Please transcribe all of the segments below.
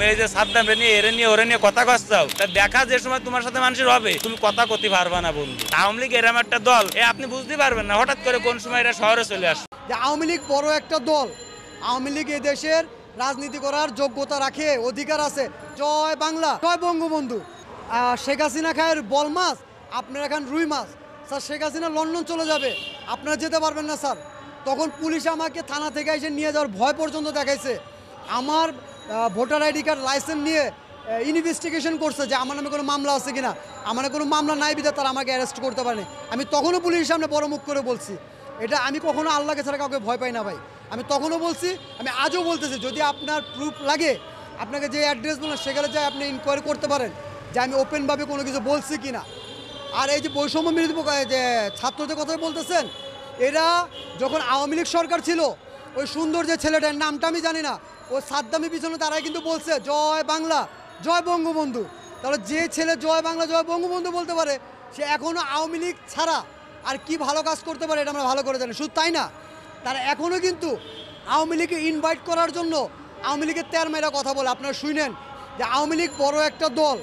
তুমি এই যে সাদ্দাম নিয়ে এরে নিয়ে ওরে নিয়ে কথা কচ্ছাও, তা দেখা যে সময় তোমার সাথে মানুষের হবে তুমি কথা কতি পারবা না বন্ধু। আওয়ামী লীগ এরম একটা দল আপনি বুঝতে পারবেন না হঠাৎ করে কোন সময় এরা শহরে চলে আসে। যে আওয়ামী লীগ বড় একটা দল, আওয়ামী লীগ এই দেশের রাজনীতি করার যোগ্যতা রাখে, অধিকার আছে। জয় বাংলা, জয় বঙ্গবন্ধু। শেখ হাসিনা খায়ের বল মাছ, আপনারা খান রুই মাছ। স্যার শেখ হাসিনা লন্ডন চলে যাবে, আপনারা যেতে পারবেন না স্যার। তখন পুলিশ আমাকে থানা থেকে এসে নিয়ে যাওয়ার ভয় পর্যন্ত দেখাইছে। আমার ভোটার আইডি কার্ড লাইসেন্স নিয়ে ইনভেস্টিগেশন করছে যে আমার নামে কোনো মামলা আছে কিনা। আমার কোনো মামলা নাই বিধা তারা আমাকে অ্যারেস্ট করতে পারেনি। আমি তখনও পুলিশের সামনে বড় মুখ করে বলছি, এটা আমি কখনো আল্লাহকে ছাড়া কাউকে ভয় পাই না ভাই। আমি তখনও বলছি, আমি আজও বলতেছি, যদি আপনার প্রুফ লাগে আপনাকে যে অ্যাড্রেস বললেন সেখানে যাই আপনি ইনকোয়ারি করতে পারেন যে আমি ওপেনভাবে কোনো কিছু বলছি কি না। আর এই যে বৈষম্য বিরোধী যে ছাত্রদের কথা বলতেছেন, এরা যখন আওয়ামী লীগ সরকার ছিল ওই সুন্দর যে ছেলেটার নামটা আমি জানি না, ও সাদ্দামের পিছনে তারাই কিন্তু বলছে জয় বাংলা, জয় বঙ্গবন্ধু। তাহলে যে ছেলে জয় বাংলা জয় বঙ্গবন্ধু বলতে পারে সে এখনও আওয়ামী লীগ ছাড়া আর কি ভালো কাজ করতে পারে এটা আমরা ভালো করে জানি। শুধু তাই না, তারা এখনও কিন্তু আওয়ামী লীগকে ইনভাইট করার জন্য আওয়ামী লীগের তের মেয়েরা কথা বলে। আপনারা শুনেন যে আওয়ামী লীগ বড় একটা দল,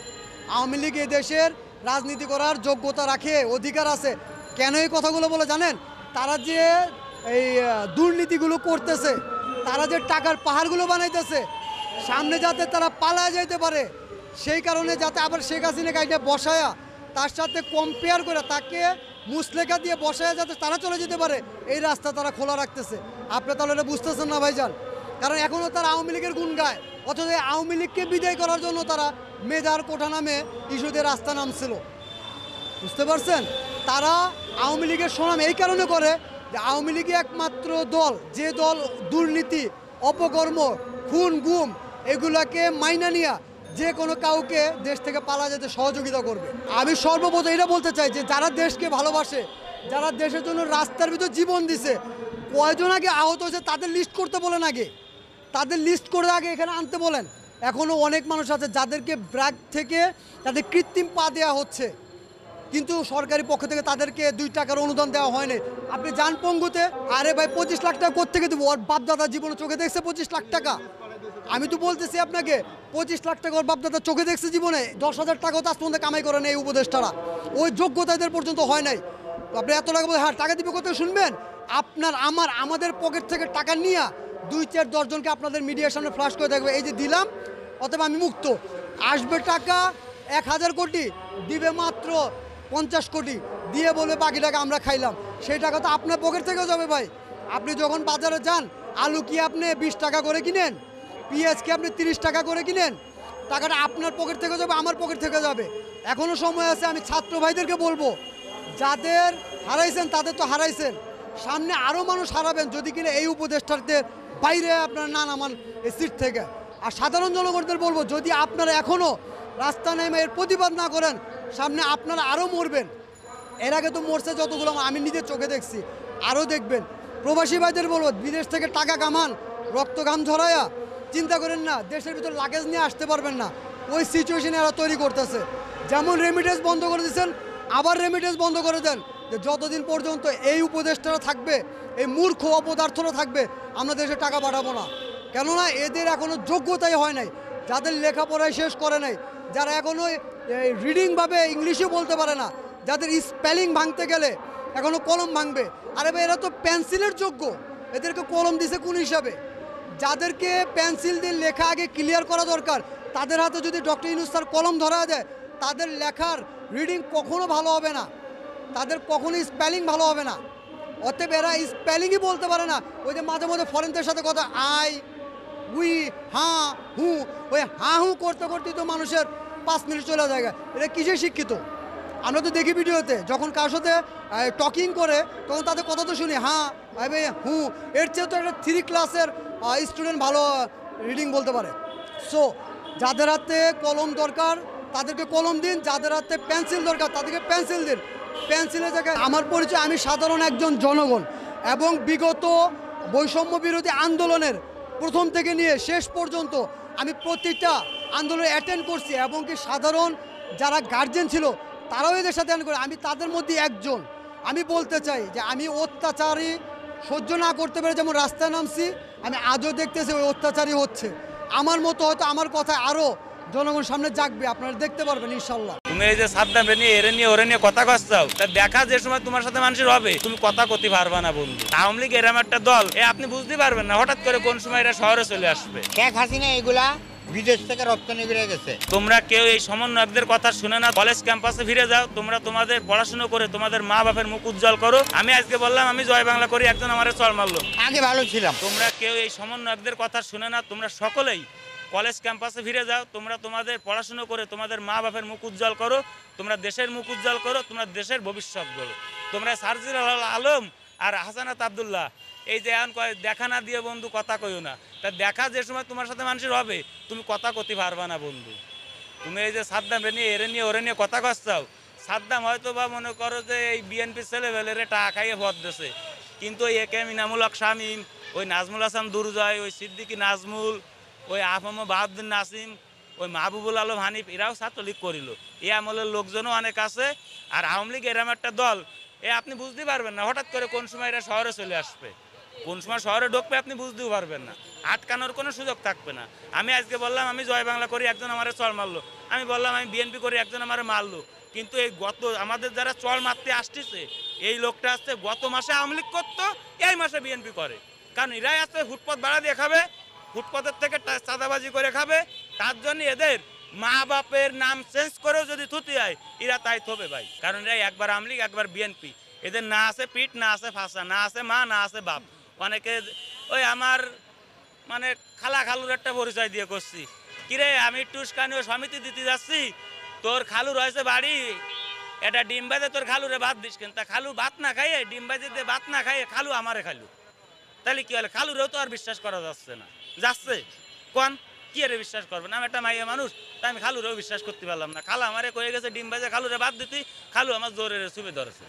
আওয়ামী লীগ এই দেশের রাজনীতি করার যোগ্যতা রাখে, অধিকার আছে। কেন এই কথাগুলো বলে জানেন? তারা যে এই দুর্নীতিগুলো করতেছে, তারা যে টাকার পাহাড়গুলো বানাইতেছে সামনে যাতে তারা পালায় যাইতে পারে, সেই কারণে যাতে আবার শেখ হাসিনাকে এটা বসায়া তার সাথে কম্পেয়ার করে তাকে মুসলেখা দিয়ে বসায়া যাতে তারা চলে যেতে পারে, এই রাস্তা তারা খোলা রাখতেছে। আপনি তাহলে এটা বুঝতেছেন না ভাইজান? কারণ এখনও তারা আওয়ামী লীগের গুণ গায়, অথচ আওয়ামী লীগকে বিদায় করার জন্য তারা মেধার কোঠা নামে ইস্যুতে রাস্তা নামছিল। বুঝতে পারছেন? তারা আওয়ামী লীগের সুনাম এই কারণে করে যে আওয়ামী লীগই একমাত্র দল যে দল দুর্নীতি, অপকর্ম, খুন গুম এগুলাকে মাইনা নিয়া যে কোনো কাউকে দেশ থেকে পালা যেতে সহযোগিতা করবে। আমি সর্বপ্রথম এটা বলতে চাই যে যারা দেশকে ভালোবাসে, যারা দেশের জন্য রাস্তার ভিতর জীবন দিছে, কয়জন আগে আহত হয়েছে তাদের লিস্ট করতে বলেন, আগে তাদের লিস্ট করে আগে এখানে আনতে বলেন। এখনও অনেক মানুষ আছে যাদেরকে ব্র্যাক থেকে তাদের কৃত্রিম পা দেওয়া হচ্ছে, কিন্তু সরকারি পক্ষ থেকে তাদেরকে 2 টাকার অনুদান দেওয়া হয়নি। আপনি যান পঙ্গুতে, আরে ভাই 25 লাখ টাকা কোত্থেকে দেবো? ওর বাপদাদা জীবনে চোখে দেখছে 25 লাখ টাকা? আমি তো বলতেছি আপনাকে 25 লাখ টাকা ওর বাপদাদা চোখে দেখছে জীবনে। 10,000 টাকাও তো আজ পর্যন্ত কামাই করে নেই এই উপদেষ্টারা, ওই যোগ্যতা এদের পর্যন্ত হয় নাই। আপনি এত টাকা বলে হ্যাঁ টাকা দিবে কোথায় শুনবেন? আপনার আমাদের পকেট থেকে টাকা নিয়ে 2-4-10 জনকে আপনাদের মিডিয়ার সামনে ফ্লাশ করে দেখবে এই যে দিলাম অথবা আমি মুক্ত। আসবে টাকা 1,000 কোটি, দিবে মাত্র 50 কোটি, দিয়ে বলবে বাকি টাকা আমরা খাইলাম। সেই টাকা তো আপনার পকেট থেকেও যাবে ভাই। আপনি যখন বাজারে যান, আলু কি আপনি 20 টাকা করে কিনেন? পেঁয়াজ কি আপনি 30 টাকা করে কিনেন? টাকাটা আপনার পকেট থেকে যাবে, আমার পকেট থেকে যাবে। এখনও সময় আছে। আমি ছাত্র ভাইদেরকে বলবো, যাদের হারাইছেন তাদের তো হারাইছেন, সামনে আরও মানুষ হারাবেন যদি কিনা এই উপদেষ্টাদের বাইরে আপনারা না নামান এই সিট থেকে। আর সাধারণ জনগণদের বলবো, যদি আপনারা এখনও রাস্তা নেমে এর প্রতিবাদ না করেন, সামনে আপনারা আরও মরবেন। এর আগে তো মরছে যতগুলো আমি নিজের চোখে দেখছি, আরও দেখবেন। প্রবাসী ভাইদের বলবো, বিদেশ থেকে টাকা কামান, রক্ত ঘাম ঝরায়া চিন্তা করেন না দেশের ভিতর লাগেজ নিয়ে আসতে পারবেন না। ওই সিচুয়েশনে এরা তৈরি করতেছে। যেমন রেমিটেন্স বন্ধ করে দিচ্ছেন, আবার রেমিটেন্স বন্ধ করে দেন, যে যতদিন পর্যন্ত এই উপদেষ্টারা থাকবে, এই মূর্খ অপদার্থরা থাকবে, আমরা দেশে টাকা পাঠাবো না। কেননা এদের এখনও যোগ্যতাই হয় নাই, যাদের লেখাপড়ায় শেষ করে নাই, যারা এখনও রিডিংভাবে ইংলিশও বলতে পারে না, যাদের স্পেলিং ভাঙতে গেলে এখনও কলম ভাঙবে। আরে ভাই এরা তো পেন্সিলের যোগ্য, এদেরকে কলম দিছে কোন হিসাবে? যাদেরকে পেন্সিল দিয়ে লেখা আগে ক্লিয়ার করা দরকার, তাদের হাতে যদি ডক্টর ইউনূস স্যার কলম ধরা দেয়, তাদের লেখার রিডিং কখনো ভালো হবে না, তাদের কখনোই স্পেলিং ভালো হবে না। অতএব এরা স্পেলিংই বলতে পারে না। ওই যে মাঝে মাঝে ফরেনদের সাথে কথা আই উই হাঁ হু, ওই হাঁ হু করতে করতেই তো মানুষের 5 মিনিট চলে যায়। এটা কিসে শিক্ষিত? আমরা তো দেখি ভিডিওতে যখন কার সাথে টকিং করে তখন তাদের কথা তো শুনি হ্যাঁ ভাই হু। এর চেয়ে তো একটা 3 ক্লাসের স্টুডেন্ট ভালো রিডিং বলতে পারে। সো যাদের হাতে কলম দরকার তাদেরকে কলম দিন, যাদের হাতে পেন্সিল দরকার তাদেরকে পেন্সিল দিন। পেন্সিলের জায়গায় আমার পরিচয়, আমি সাধারণ একজন জনগণ, এবং বিগত বৈষম্য বিরোধী আন্দোলনের প্রথম থেকে নিয়ে শেষ পর্যন্ত আমি প্রতিটা আন্দোলনে অ্যাটেন্ড করছি, এবং কি সাধারণ যারা গার্জেন ছিল তারাও এদের সাথে অ্যাটেন্ড করে। আমি তাদের মধ্যে একজন। আমি বলতে চাই যে আমি অত্যাচারী সহ্য না করতে পেরে যেমন রাস্তায় নামছি, আমি আজও দেখতেছি ওই অত্যাচারী হচ্ছে। আমার মতো হয়তো আমার কথা আরো জনগণ সামনে জাগবে, আপনারা দেখতে পারবেন ইনশাল্লাহ। তুমি এই যে সাদ্দাম নিয়ে এরে নিয়ে ওরে নিয়ে কথা কচ্ছাও, তা দেখা যে সময় তোমার সাথে মানুষের হবে তুমি কথা কতি পারবা না বন্ধু। আওয়ামী লীগ এরম একটা দল, আপনি বুঝতে পারবেন না হঠাৎ করে কোন সময় এরা শহরে চলে আসবে। শেখ হাসিনা এগুলা বিদেশ থেকে রপ্তানি করে গেছে। তোমরা কেউ এই সমন্বয়কদের কথা শুনে না, কলেজ ক্যাম্পাসে ফিরে যাও, তোমরা তোমাদের পড়াশোনা করে তোমাদের মা বাপের মুখ উজ্জ্বল করো। আমি আজকে বললাম আমি জয় বাংলা করি, একজন আমার চল মারলো। আগে ভালো ছিলাম। তোমরা কেউ এই সমন্বয়কদের কথা শুনে না, তোমরা সকলেই কলেজ ক্যাম্পাসে ফিরে যাও, তোমরা তোমাদের পড়াশোনা করে তোমাদের মা বাপের মুখ উজ্জ্বল করো, তোমরা দেশের মুখ উজ্জ্বল করো, তোমরা দেশের ভবিষ্যৎ গড়ো। তোমরা সারজিরুল আলম আর হাসানাত আব্দুল্লাহ এই যে এখন দেখা না দিয়ে বন্ধু কথা কইও না, তা দেখা যে সময় তোমার সাথে মানুষের হবে তুমি কথা কতি পারবা না বন্ধু। তুমি এই যে সাদ্দাম নিয়ে এরে নিয়ে ওরে নিয়ে কথা কচ্ছাও, সাদ্দাম হয়তো বা মনে করো যে এই বিএনপি ছেলেবেলেরে টাকা খাইয়ে ভর দিয়েছে, কিন্তু ওই একে এম ইনামুল হক শামীম, ওই নাজমুল হাসান দুরজয়, ওই সিদ্দিকী নাজমুল, ওই আহমদ বাহাউদ্দিন নাসিম, ওই মাহবুবুল আলম হানিফ, এরাও ছাত্রলীগ করিল। এই আমলের লোকজনও অনেক আছে। আর আওয়ামী লীগ এরম একটা দল, আপনি বুঝতে পারবেন না হঠাৎ করে কোন সময় এরা শহরে চলে আসবে, কোন সময় শহরে ঢুকবে আপনি বুঝতেও পারবেন না, আটকানোর কোনো সুযোগ থাকবে না। আমি আজকে বললাম আমি জয় বাংলা করি, একজন আমার চল মারলো। আমি বললাম আমি বিএনপি করি, একজন আমার মারলো। কিন্তু এই গত আমাদের যারা চল মারতে আসতেছে এই লোকটা আসছে গত মাসে আওয়ামী লীগ করতো, এই মাসে বিএনপি করে। কারণ এরাই আসছে ফুটপাত ভাড়া দিয়ে খাবে, ফুটপাতের থেকে চাঁদাবাজি করে খাবে, তার জন্য এদের মা বাপের নাম চেঞ্জ করেও যদি থুতি হয় এরা তাই থবে ভাই। কারণ এরা একবার আওয়ামী লীগ একবার বিএনপি, এদের না আছে পিঠ, না আছে ফাঁসা, না আছে মা, না আছে বাপ। অনেকে ওই আমার মানে খালা খালুর একটা পরিচয় দিয়ে করছি, কিরে আমি টুসকানীয় সমিতি দিতে যাচ্ছি, তোর খালু রয়েছে বাড়ি, এটা ডিম বাজে তোর খালুরে ভাত দিস কেন? তা খালু ভাত না খাইয়ে ডিম বাজে দিয়ে ভাত না খাইয়ে খালু আমারে খালু, তাহলে কি হলে? খালুরেও তো আর বিশ্বাস করা যাচ্ছে না, যাচ্ছে কোন কি আরে বিশ্বাস করবেন? আমি একটা মাইয়া মানুষ, তাই আমি খালুরেও বিশ্বাস করতে পারলাম না। খালা আমারে কয়ে গেছে ডিম বাজে খালুরে ভাত দিতি, খালু আমার জোরে চুপে ধরেছে,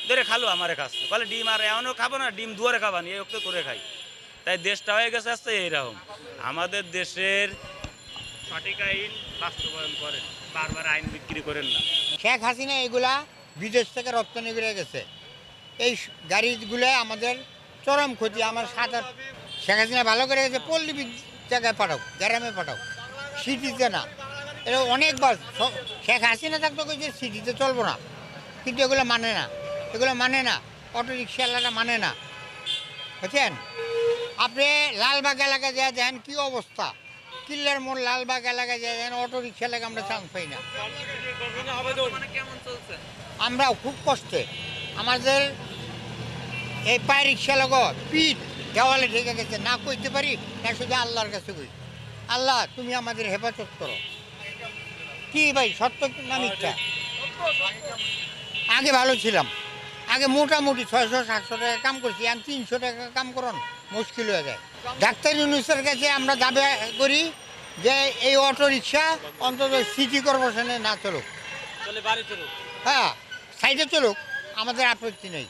ধরে খালু আমারে খাচ্ছে, বলে ডিম আর এমনও খাবো না, ডিম দুয়ারে খাবানি, এই ওকে করে খাই। তাই দেশটা হয়ে গেছে আসছে এইরকম। আমাদের দেশের সঠিক আইন বাস্তবায়ন করেন, বারবার আইন বিক্রি করেন না। শেখ হাসিনা এগুলা বিদেশ থেকে রপ্তানি করে গেছে। এই গাড়িগুলো আমাদের চরম ক্ষতি। আমার শেখ হাসিনা ভালো করে গেছে, পল্লী জায়গায় পাঠাও, গ্রামে পাঠাও, সিটিতে না। এটা অনেকবার শেখ হাসিনা থাকতো যে সিটিতে চলবো না, কিন্তু এগুলো মানে না, এগুলো মানে না, অটো রিক্সাওয়ালারা মানে না, বুঝছেন? আপনি লালবাগ এলাকায় যা দেখেন কি অবস্থা, কিল্লার মোড় লালবাগ এলাকায় যা দেখেন অটো রিক্সা লাগে আমরা চান্স পাই না। আমরা খুব কষ্টে, আমাদের এই পায়ে রিক্সা লাগো পিঠ দেওয়ালে ঢেকে গেছে, না কইতে পারি না, শুধু আল্লাহর কাছে কই, আল্লাহ তুমি আমাদের হেফাজত করো। কি ভাই সত্য না মিথ্যা? আগে ভালো ছিলাম, আগে মোটামুটি 600-700 টাকা কাম করছি, আমি 300 টাকা কাম করুন মুশকিল হয়ে যায়। ডাক্তার ইউনুসের কাছে আমরা দাবি করি যে এই অটো রিক্সা অন্তত সিটি কর্পোরেশনে না চলুক, হ্যাঁ সাইডে চলুক, আমাদের আপত্তি নেই।